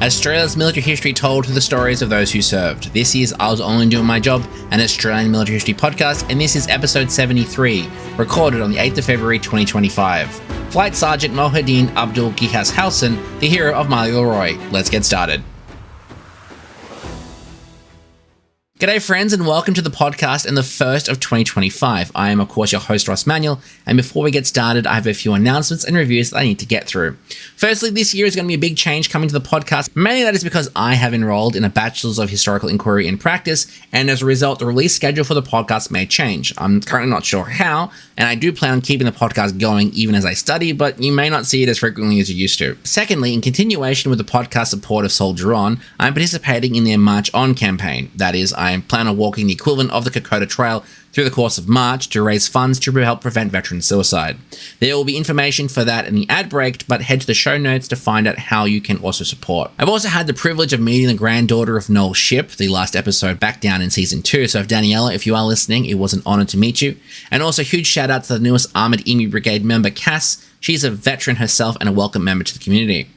Australia's military history told through the stories of those who served. This is I Was Only Doing My Job, an Australian military history podcast, and this is episode 73, recorded on the 8th of February 2025. Flight Sergeant Moheddeen Abdull Ghias Howsan, the hero of Marly-le-Roi. Let's get started. G'day friends and welcome to the podcast and the first of 2025. I am of course your host Ross Manuel, and before we get started I have a few announcements and reviews that I need to get through. Firstly, this year is going to be a big change coming to the podcast. Mainly that is because I have enrolled in a Bachelor's of Historical Inquiry and Practice, and as a result the release schedule for the podcast may change. I'm currently not sure how, and I do plan on keeping the podcast going even as I study, but you may not see it as frequently as you used to. Secondly, in continuation with the podcast support of Soldier On, I'm participating in their March On campaign. That is, I plan on walking the equivalent of the Kokoda Trail through the course of March to raise funds to help prevent veteran suicide. There will be information for that in the ad break, but head to the show notes to find out how you can also support. I've also had the privilege of meeting the granddaughter of Noel Ship, the last episode back down in season 2, so if Daniela, if you are listening, it was an honor to meet you. And also huge shout out to the newest Armoured Emu Brigade member, Cass. She's a veteran herself and a welcome member to the community.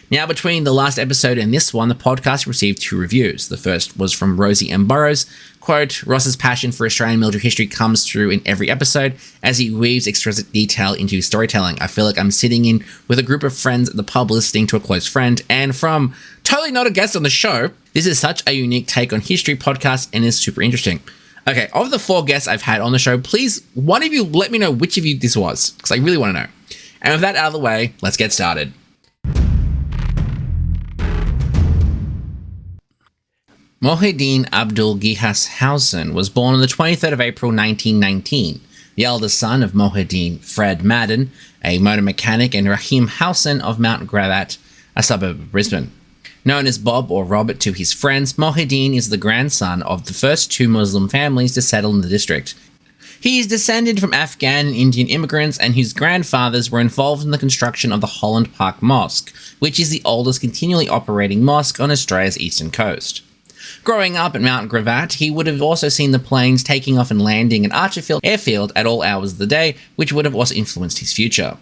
Now, between the last episode and this one, the podcast received 2 reviews. The first was from Rosie M. Burrows. Quote, Ross's passion for Australian military history comes through in every episode as he weaves exquisite detail into his storytelling. I feel like I'm sitting in with a group of friends at the pub listening to a close friend. And from totally not a guest on the show, this is such a unique take on history podcast and is super interesting. Okay, of the 4 guests I've had on the show, please, one of you let me know which of you this was, because I really want to know. And with that out of the way, let's get started. Moheddeen Abdull Ghias Howsan was born on the 23rd of April 1919, the eldest son of Moheddeen Fred Madden, a motor mechanic, and Rahim Howsan of Mount Gravatt, a suburb of Brisbane. Known as Bob or Robert to his friends, Moheddeen is the grandson of the first 2 Muslim families to settle in the district. He is descended from Afghan and Indian immigrants, and his grandfathers were involved in the construction of the Holland Park Mosque, which is the oldest continually operating mosque on Australia's eastern coast. Growing up at Mount Gravatt, he would have also seen the planes taking off and landing at Archerfield Airfield at all hours of the day, which would have also influenced his future.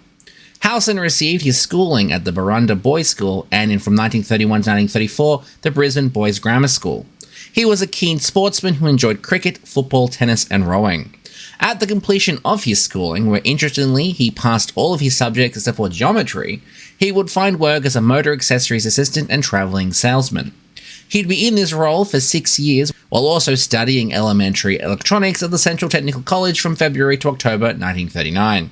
Howsan received his schooling at the Burunda Boys' School and from 1931 to 1934, the Brisbane Boys' Grammar School. He was a keen sportsman who enjoyed cricket, football, tennis, and rowing. At the completion of his schooling, where interestingly he passed all of his subjects except for geometry, he would find work as a motor accessories assistant and travelling salesman. He'd be in this role for 6 years, while also studying elementary electronics at the Central Technical College from February to October 1939.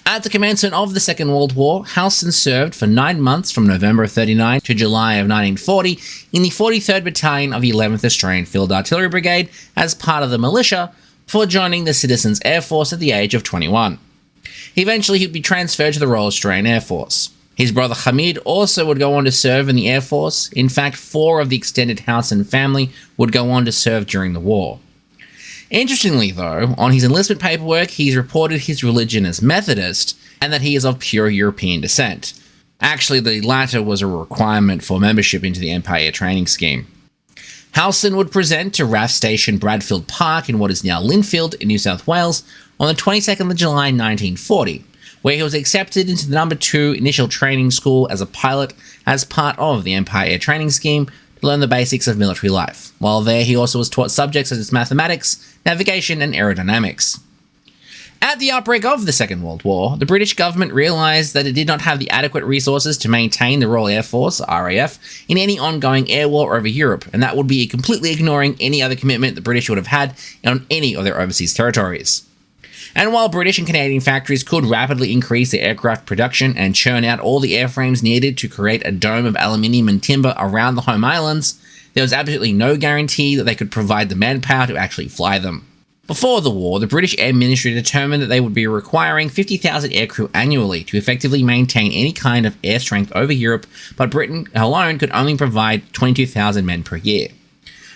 At the commencement of the Second World War, Howsan served for 9 months from November of 39 to July of 1940 in the 43rd Battalion of the 11th Australian Field Artillery Brigade as part of the militia, before joining the Citizens Air Force at the age of 21. Eventually, he'd be transferred to the Royal Australian Air Force. His brother Hamid also would go on to serve in the Air Force. In fact, 4 of the extended Howsan family would go on to serve during the war. Interestingly though, on his enlistment paperwork, he's reported his religion as Methodist and that he is of pure European descent. Actually, the latter was a requirement for membership into the Empire Air Training Scheme. Howsan would present to RAF Station Bradfield Park in what is now Linfield in New South Wales on the 22nd of July 1940. Where he was accepted into the number 2 initial training school as a pilot as part of the Empire Air Training Scheme to learn the basics of military life. While there, he also was taught subjects such as mathematics, navigation, and aerodynamics. At the outbreak of the Second World War, the British government realised that it did not have the adequate resources to maintain the Royal Air Force, RAF, in any ongoing air war over Europe, and that would be completely ignoring any other commitment the British would have had on any of their overseas territories. And while British and Canadian factories could rapidly increase their aircraft production and churn out all the airframes needed to create a dome of aluminium and timber around the home islands, there was absolutely no guarantee that they could provide the manpower to actually fly them. Before the war, the British Air Ministry determined that they would be requiring 50,000 aircrew annually to effectively maintain any kind of air strength over Europe, but Britain alone could only provide 22,000 men per year.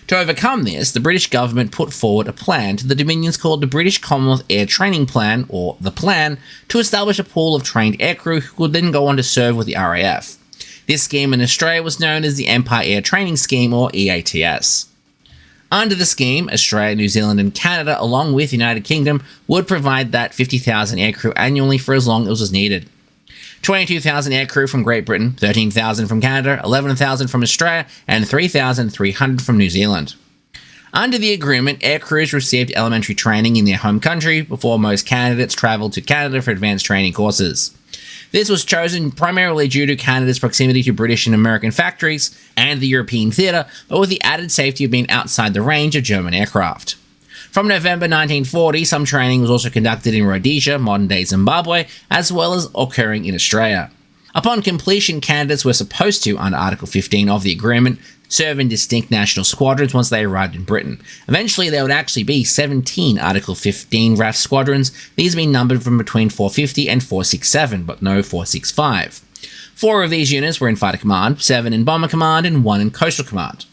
To overcome this, the British government put forward a plan to the Dominions called the British Commonwealth Air Training Plan, or the Plan, to establish a pool of trained aircrew who would then go on to serve with the RAF. This scheme in Australia was known as the Empire Air Training Scheme, or EATS. Under the scheme, Australia, New Zealand and Canada, along with the United Kingdom, would provide that 50,000 aircrew annually for as long as was needed. 22,000 aircrew from Great Britain, 13,000 from Canada, 11,000 from Australia, and 3,300 from New Zealand. Under the agreement, aircrews received elementary training in their home country before most candidates travelled to Canada for advanced training courses. This was chosen primarily due to Canada's proximity to British and American factories and the European theatre, but with the added safety of being outside the range of German aircraft. From November 1940, some training was also conducted in Rhodesia, modern-day Zimbabwe, as well as occurring in Australia. Upon completion, candidates were supposed to, under Article 15 of the agreement, serve in distinct national squadrons once they arrived in Britain. Eventually, there would actually be 17 Article 15 RAF squadrons, these being numbered from between 450 and 467, but no 465. 4 of these units were in Fighter Command, 7 in Bomber Command, and 1 in Coastal Command.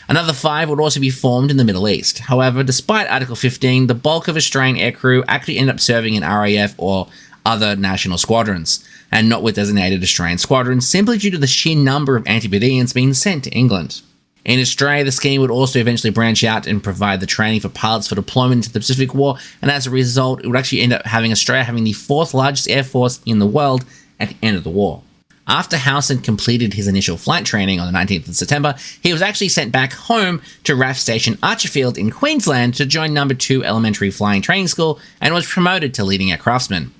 Another 5 would also be formed in the Middle East. However, despite Article 15, the bulk of Australian aircrew actually ended up serving in RAF or other national squadrons, and not with designated Australian squadrons, simply due to the sheer number of anti-Moheddins being sent to England. In Australia, the scheme would also eventually branch out and provide the training for pilots for deployment into the Pacific War, and as a result, it would actually end up having Australia having the 4th largest air force in the world at the end of the war. After Howsan completed his initial flight training on the 19th of September, he was actually sent back home to RAF Station Archerfield in Queensland to join No. 2 Elementary Flying Training School and was promoted to leading aircraftsman.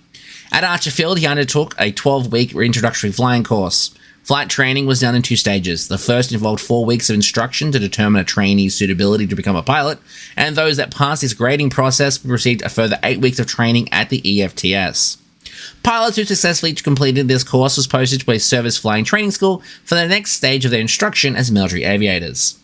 At Archerfield, he undertook a 12-week introductory flying course. Flight training was done in 2 stages. The first involved 4 weeks of instruction to determine a trainee's suitability to become a pilot, and those that passed this grading process received a further 8 weeks of training at the EFTS. Pilots who successfully completed this course was posted to a service flying training school for the next stage of their instruction as military aviators.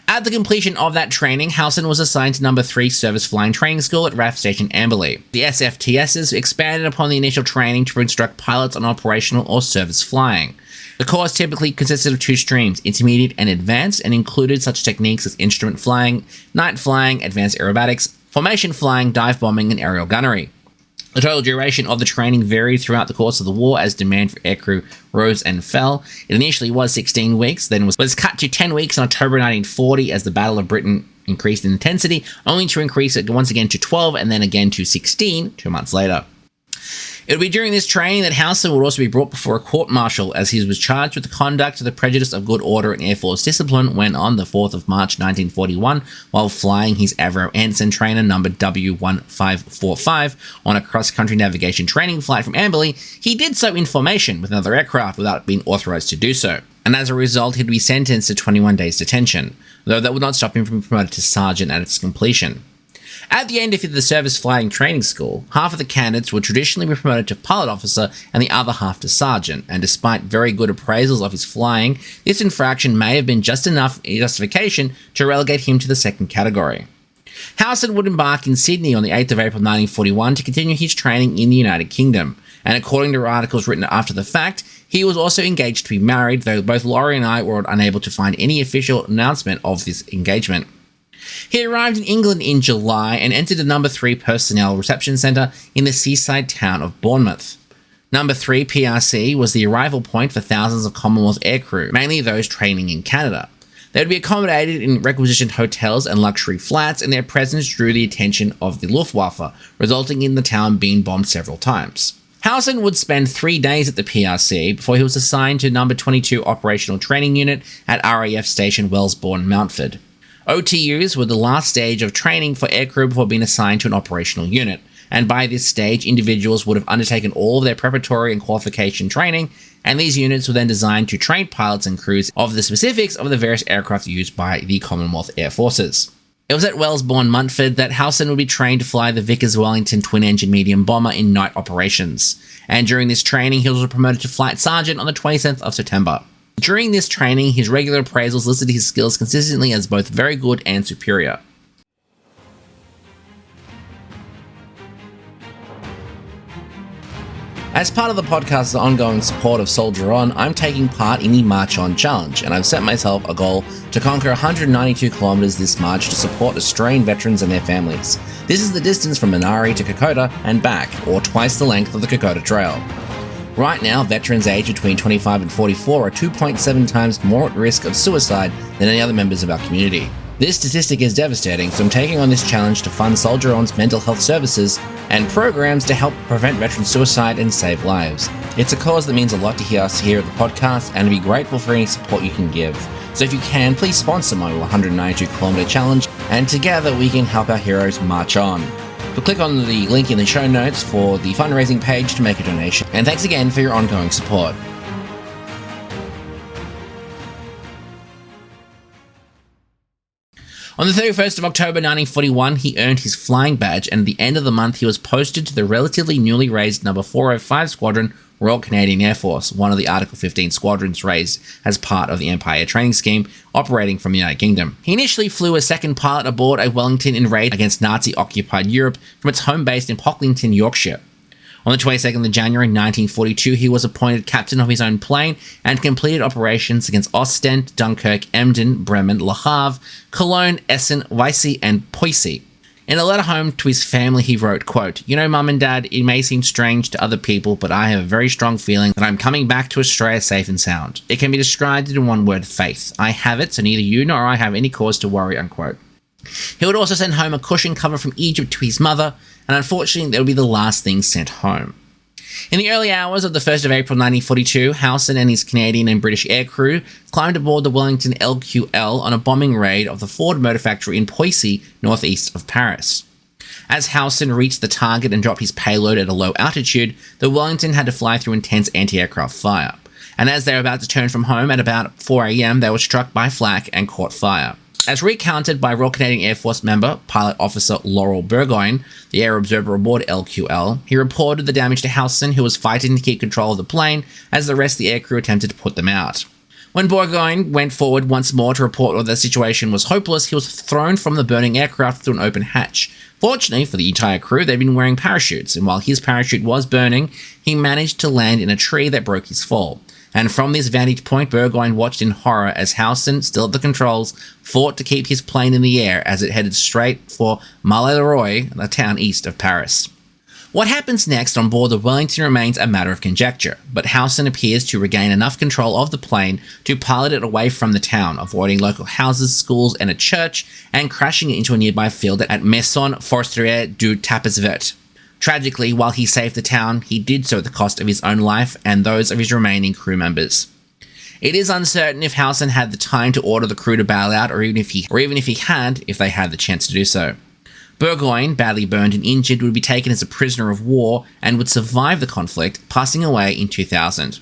At the completion of that training, Howsan was assigned to No. 3 Service Flying Training School at RAF Station Amberley. The SFTSs expanded upon the initial training to instruct pilots on operational or service flying. The course typically consisted of 2 streams, intermediate and advanced, and included such techniques as instrument flying, night flying, advanced aerobatics, formation flying, dive bombing, and aerial gunnery. The total duration of the training varied throughout the course of the war as demand for aircrew rose and fell. It initially was 16 weeks, then was cut to 10 weeks in October 1940 as the Battle of Britain increased in intensity, only to increase it once again to 12 and then again to 16 2 months later. It would be during this training that Howsan would also be brought before a court-martial as he was charged with the conduct of the prejudice of good order and Air Force discipline when on the 4th of March 1941, while flying his Avro Ensign trainer number W1545 on a cross-country navigation training flight from Amberley, he did so in formation with another aircraft without being authorized to do so, and as a result he'd be sentenced to 21 days detention, though that would not stop him from being promoted to sergeant at its completion. At the end of the Service Flying Training School, half of the candidates would traditionally be promoted to pilot officer and the other half to sergeant, and despite very good appraisals of his flying, this infraction may have been just enough justification to relegate him to the second category. Howsan would embark in Sydney on the 8th of April 1941 to continue his training in the United Kingdom, and according to articles written after the fact, he was also engaged to be married, though both Laurie and I were unable to find any official announcement of this engagement. He arrived in England in July and entered the No. 3 Personnel Reception Centre in the seaside town of Bournemouth. No. 3 PRC was the arrival point for thousands of Commonwealth aircrew, mainly those training in Canada. They would be accommodated in requisitioned hotels and luxury flats, and their presence drew the attention of the Luftwaffe, resulting in the town being bombed several times. Howsan would spend 3 days at the PRC before he was assigned to No. 22 Operational Training Unit at RAF Station Wellesbourne, Mountford. OTUs were the last stage of training for aircrew before being assigned to an operational unit, and by this stage, individuals would have undertaken all of their preparatory and qualification training, and these units were then designed to train pilots and crews of the specifics of the various aircraft used by the Commonwealth Air Forces. It was at Wellesbourne, Mountford, that Howsan would be trained to fly the Vickers Wellington twin-engine medium bomber in night operations, and during this training, he was promoted to flight sergeant on the 27th of September. During this training, his regular appraisals listed his skills consistently as both very good and superior. As part of the podcast's ongoing support of Soldier On, I'm taking part in the March On Challenge, and I've set myself a goal to conquer 192 kilometers this March to support Australian veterans and their families. This is the distance from Minari to Kokoda and back, or twice the length of the Kokoda Trail. Right now, veterans aged between 25 and 44 are 2.7 times more at risk of suicide than any other members of our community. This statistic is devastating, so I'm taking on this challenge to fund soldier-owned mental health services and programs to help prevent veteran suicide and save lives. It's a cause that means a lot to us here at the podcast, and I'd be grateful for any support you can give. So if you can, please sponsor my 192-kilometer challenge, and together we can help our heroes march on. So click on the link in the show notes for the fundraising page to make a donation. And thanks again for your ongoing support. On the 31st of October 1941, he earned his flying badge, and at the end of the month he was posted to the relatively newly raised No. 405 Squadron, Royal Canadian Air Force, one of the Article 15 squadrons raised as part of the Empire training scheme, operating from the United Kingdom. He initially flew as second pilot aboard a Wellington in raid against Nazi-occupied Europe from its home base in Pocklington, Yorkshire. On the 22nd of January 1942, he was appointed captain of his own plane and completed operations against Ostend, Dunkirk, Emden, Bremen, Le Havre, Cologne, Essen, Weiße, and Poissy. In a letter home to his family, he wrote, quote, "You know, Mum and Dad, it may seem strange to other people, but I have a very strong feeling that I'm coming back to Australia safe and sound. It can be described in one word, faith. I have it, so neither you nor I have any cause to worry," unquote. He would also send home a cushion cover from Egypt to his mother, and unfortunately that would be the last thing sent home. In the early hours of the 1st of April 1942, Howsan and his Canadian and British aircrew climbed aboard the Wellington LQL on a bombing raid of the Ford Motor Factory in Poissy, northeast of Paris. As Howsan reached the target and dropped his payload at a low altitude, the Wellington had to fly through intense anti-aircraft fire. And as they were about to turn from home at about 4 a.m, they were struck by flak and caught fire. As recounted by Royal Canadian Air Force member, Pilot Officer Laurel Burgoyne, the air observer aboard LQL, he reported the damage to Howsan, who was fighting to keep control of the plane as the rest of the aircrew attempted to put them out. When Burgoyne went forward once more to report that the situation was hopeless, he was thrown from the burning aircraft through an open hatch. Fortunately for the entire crew, they'd been wearing parachutes, and while his parachute was burning, he managed to land in a tree that broke his fall. And from this vantage point, Burgoyne watched in horror as Howsan, still at the controls, fought to keep his plane in the air as it headed straight for Marly-le-Roi, the town east of Paris. What happens next on board the Wellington remains a matter of conjecture, but Howsan appears to regain enough control of the plane to pilot it away from the town, avoiding local houses, schools, and a church, and crashing it into a nearby field at Maison Forestière du Tapesvert. Tragically, while he saved the town, he did so at the cost of his own life and those of his remaining crew members. It is uncertain if Howsan had the time to order the crew to bail out, or even if he had, if they had the chance to do so. Burgoyne, badly burned and injured, would be taken as a prisoner of war and would survive the conflict, passing away in 2000.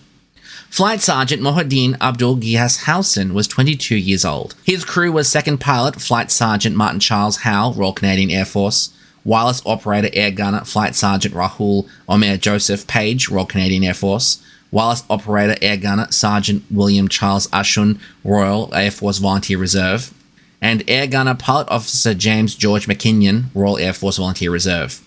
Flight Sergeant Moheddeen Abdull Ghias Howsan was 22 years old. His crew was second pilot, Flight Sergeant Martin Charles Howe, Royal Canadian Air Force, wireless operator air gunner Flight Sergeant Rahul Omer Joseph Page, Royal Canadian Air Force, wireless operator air gunner Sergeant William Charles Ashun, Royal Air Force Volunteer Reserve, and air gunner Pilot Officer James George McKinnon, Royal Air Force Volunteer Reserve.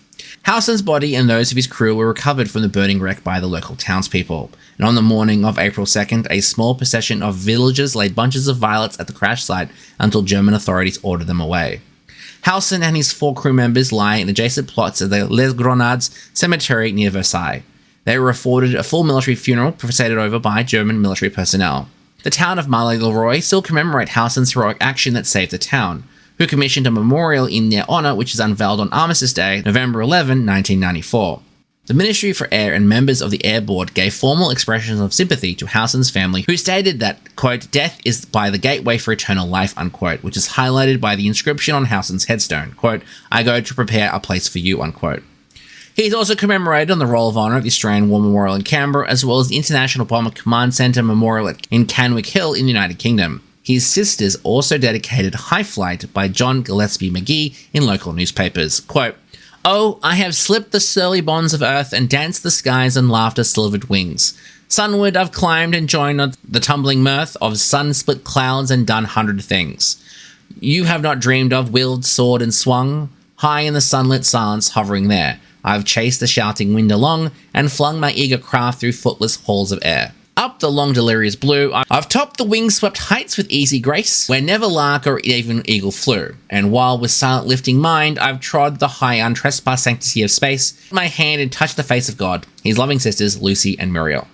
Howsan's body and those of his crew were recovered from the burning wreck by the local townspeople, and on the morning of April 2nd, a small procession of villagers laid bunches of violets at the crash site until German authorities ordered them away. Howsan and his 4 crew members lie in adjacent plots at the Les Grenades cemetery near Versailles. They were afforded a full military funeral presided over by German military personnel. The town of Marly-le-Roi still commemorate Howsan's heroic action that saved the town, who commissioned a memorial in their honour which is unveiled on Armistice Day, November 11, 1994. The Ministry for Air and members of the Air Board gave formal expressions of sympathy to Howsan's family, who stated that, quote, "Death is by the gateway for eternal life," unquote, which is highlighted by the inscription on Howsan's headstone, quote, "I go to prepare a place for you," unquote. He is also commemorated on the Roll of Honour at the Australian War Memorial in Canberra, as well as the International Bomber Command Centre Memorial in Canwick Hill in the United Kingdom. His sisters also dedicated High Flight by John Gillespie McGee in local newspapers, quote, "Oh, I have slipped the surly bonds of earth and danced the skies on laughter-silvered wings. Sunward I've climbed and joined the tumbling mirth of sun-split clouds and done 100 things you have not dreamed of, willed, soared, and swung, high in the sunlit silence hovering there. I've chased the shouting wind along and flung my eager craft through footless halls of air. Up the long delirious blue, I've topped the wing-swept heights with easy grace, where never lark or even eagle flew. And while with silent lifting mind, I've trod the high untrespassed sanctity of space, my hand and touched the face of God, his loving sisters, Lucy and Muriel."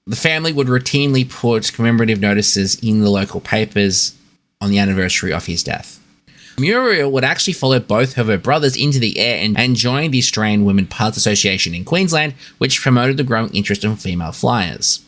The family would routinely put commemorative notices in the local papers on the anniversary of his death. Muriel would actually follow both of her brothers into the air and join the Australian Women Pilots Association in Queensland, which promoted the growing interest in female flyers.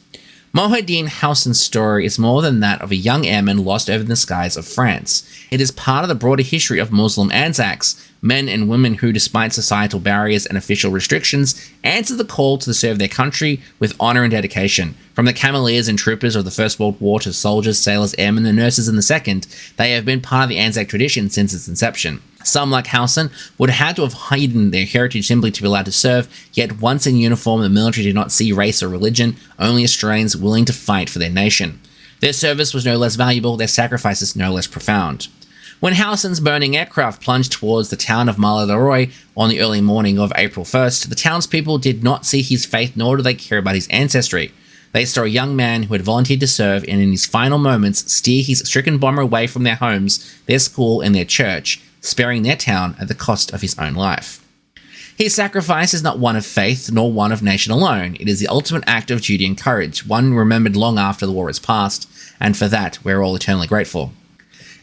Moheddeen Howsan's story is more than that of a young airman lost over the skies of France. It is part of the broader history of Muslim ANZACs, men and women who, despite societal barriers and official restrictions, answered the call to serve their country with honour and dedication. From the cameleers and troopers of the First World War to soldiers, sailors, airmen and nurses in the Second, they have been part of the ANZAC tradition since its inception. Some, like Howsan, would have had to have hidden their heritage simply to be allowed to serve, yet once in uniform, the military did not see race or religion, only Australians willing to fight for their nation. Their service was no less valuable, their sacrifices no less profound. When Howsan's burning aircraft plunged towards the town of Marly-le-Roi on the early morning of April 1st, the townspeople did not see his faith nor did they care about his ancestry. They saw a young man who had volunteered to serve and in his final moments steer his stricken bomber away from their homes, their school and their church, sparing their town at the cost of his own life. His sacrifice is not one of faith nor one of nation alone. It is the ultimate act of duty and courage, one remembered long after the war is past, and for that we're all eternally grateful.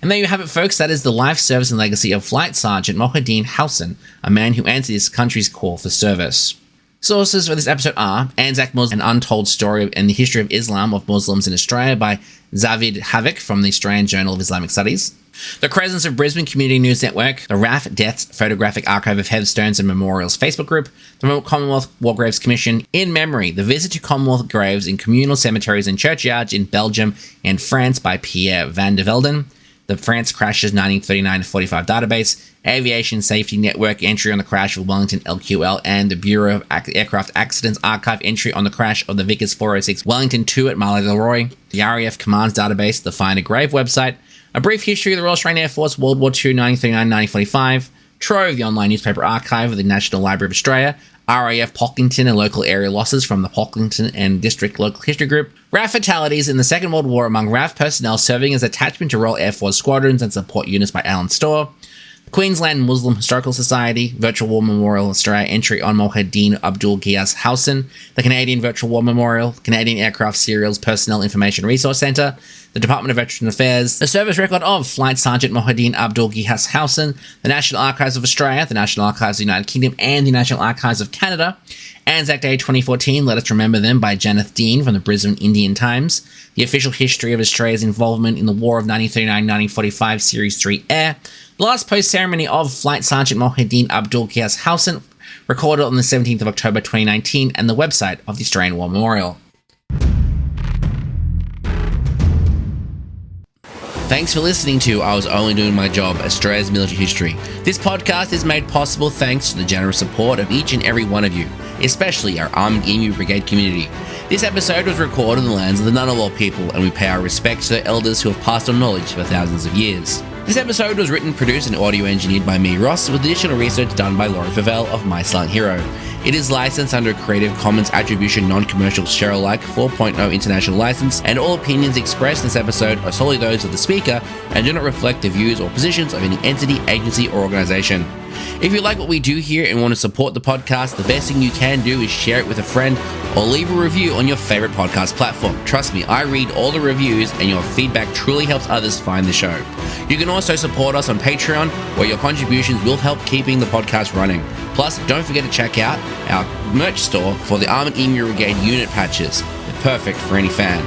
And there you have it, folks. That is the life, service and legacy of Flight Sergeant Moheddeen Howsan, a man who answered his country's call for service. Sources for this episode are Anzac Muslim, An Untold Story and the History of Islam of Muslims in Australia by Zavid Havik from the Australian Journal of Islamic Studies, The Crescents of Brisbane Community News Network, the RAF Deaths Photographic Archive of Headstones and Memorials Facebook group, the Commonwealth War Graves Commission, In Memory, the Visit to Commonwealth Graves in Communal Cemeteries and Churchyards in Belgium and France by Pierre van der Velden, the France Crashes 1939-45 database, Aviation Safety Network entry on the crash of Wellington LQL, and the Bureau of Aircraft Accidents Archive entry on the crash of the Vickers 406 Wellington 2 at Marly-le-Roi, the RAF Commands database, the Find a Grave website, a brief history of the Royal Australian Air Force World War II 1939-1945, Trove, the online newspaper archive of the National Library of Australia, RAF Pocklington and local area losses from the Pocklington and District Local History Group, RAF fatalities in the Second World War among RAF personnel serving as attachment to Royal Air Force squadrons and support units by Alan Storr, Queensland Muslim Historical Society, Virtual War Memorial Australia entry on Moheddeen Abdull Ghias Howsan, the Canadian Virtual War Memorial, Canadian Aircraft Serials Personnel Information Resource Centre, the Department of Veteran Affairs, the service record of Flight Sergeant Moheddeen Abdull Ghias Howsan, the National Archives of Australia, the National Archives of the United Kingdom, and the National Archives of Canada, Anzac Day 2014, Let Us Remember Them by Janeth Dean from the Brisbane Indian Times, the official history of Australia's involvement in the War of 1939-1945 Series 3 Air, the last post-ceremony of Flight Sergeant Moheddeen Abdull Ghias Howsan, recorded on the 17th of October 2019, and the website of the Australian War Memorial. Thanks for listening to I Was Only Doing My Job, Australia's Military History. This podcast is made possible thanks to the generous support of each and every one of you, especially our Armed Emu Brigade community. This episode was recorded on the lands of the Ngunnawal people, and we pay our respects to their elders who have passed on knowledge for thousands of years. This episode was written, produced, and audio engineered by me, Ross, with additional research done by Laurie Favell of My Silent Hero. It is licensed under a Creative Commons Attribution Non-Commercial Share-alike 4.0 international license, and all opinions expressed in this episode are solely those of the speaker and do not reflect the views or positions of any entity, agency, or organization. If you like what we do here and want to support the podcast, the best thing you can do is share it with a friend or leave a review on your favorite podcast platform. Trust me, I read all the reviews and your feedback truly helps others find the show. You can also support us on Patreon, where your contributions will help keeping the podcast running. Plus, don't forget to check out our merch store for the Armored Emu Brigade unit patches. They're perfect for any fan.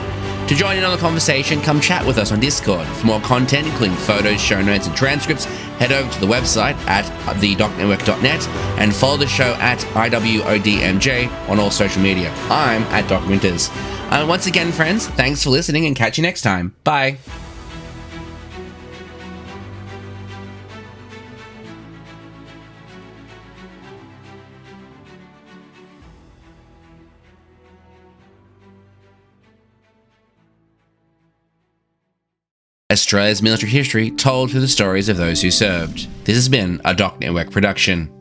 To join in on the conversation, come chat with us on Discord. For more content, including photos, show notes, and transcripts, head over to the website at thedocnetwork.net and follow the show at IWODMJ on all social media. I'm at Doc Winters. Once again, friends, thanks for listening and catch you next time. Bye. Australia's military history told through the stories of those who served. This has been a Doc Network production.